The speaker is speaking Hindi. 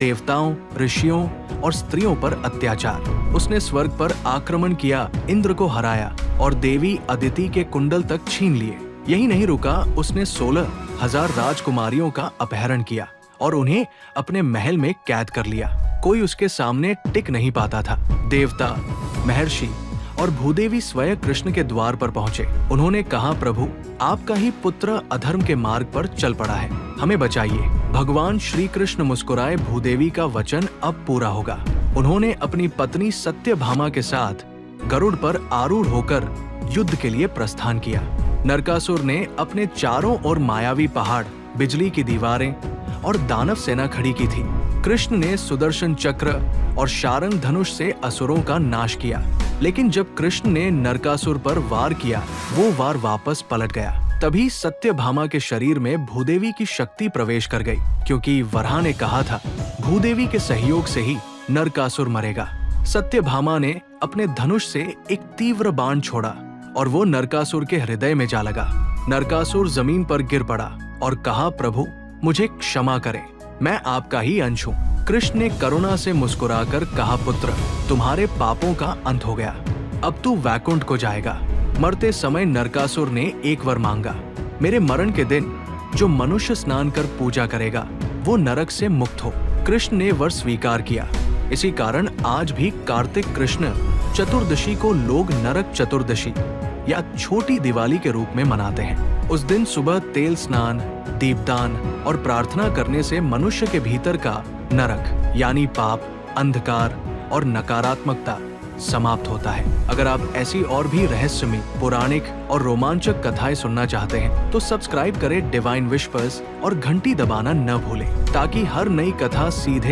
देवताओं, ऋषियों और स्त्रियों पर अत्याचार। उसने स्वर्ग पर आक्रमण किया, इंद्र को हराया और देवी अदिति के कुंडल तक छीन लिए। यही नहीं रुका, उसने 16,000 राजकुमारियों का अपहरण किया और उन्हें अपने महल में कैद कर लिया। कोई उसके सामने टिक नहीं पाता था। देवता, महर्षि और भूदेवी स्वयं कृष्ण के द्वार पर पहुंचे। उन्होंने कहा, प्रभु, आपका ही पुत्र अधर्म के मार्ग पर चल पड़ा है, हमें बचाइए। भगवान श्री कृष्ण मुस्कुराए, भूदेवी का वचन अब पूरा होगा। उन्होंने अपनी पत्नी सत्यभामा के साथ गरुड़ पर आरूढ़ होकर युद्ध के लिए प्रस्थान किया। नरकासुर ने अपने चारों ओर मायावी पहाड़, बिजली की दीवारें और दानव सेना खड़ी की थी। कृष्ण ने सुदर्शन चक्र और शारंग धनुष से असुरों का नाश किया, लेकिन जब कृष्ण ने नरकासुर पर वार किया, वो वार वापस पलट गया। तभी सत्यभामा के शरीर में भूदेवी की शक्ति प्रवेश कर गई, क्योंकि वराह ने कहा था, भूदेवी के सहयोग से ही नरकासुर मरेगा। सत्यभामा ने अपने धनुष से एक तीव्र बाण छोड़ा और वो नरकासुर के हृदय में जा लगा। नरकासुर जमीन पर गिर पड़ा और कहा, प्रभु, मुझे क्षमा करें, मैं आपका ही अंश हूँ। कृष्ण ने करुणा से मुस्कुराकर कहा, पुत्र, तुम्हारे पापों का अंत हो गया, अब तू वैकुंठ को जाएगा। मरते समय नरकासुर ने एक वर मांगा, मेरे मरण के दिन जो मनुष्य स्नान कर पूजा करेगा वो नरक से मुक्त हो। कृष्ण ने वर स्वीकार किया। इसी कारण आज भी कार्तिक कृष्ण चतुर्दशी को लोग नरक चतुर्दशी या छोटी दिवाली के रूप में मनाते हैं। उस दिन सुबह तेल स्नान, दीपदान और प्रार्थना करने से मनुष्य के भीतर का नरक यानी पाप, अंधकार और नकारात्मकता समाप्त होता है। अगर आप ऐसी और भी रहस्यमयी, पौराणिक और रोमांचक कथाएं सुनना चाहते हैं तो सब्सक्राइब करें डिवाइन विस्पर्स और घंटी दबाना न भूलें, ताकि हर नई कथा सीधे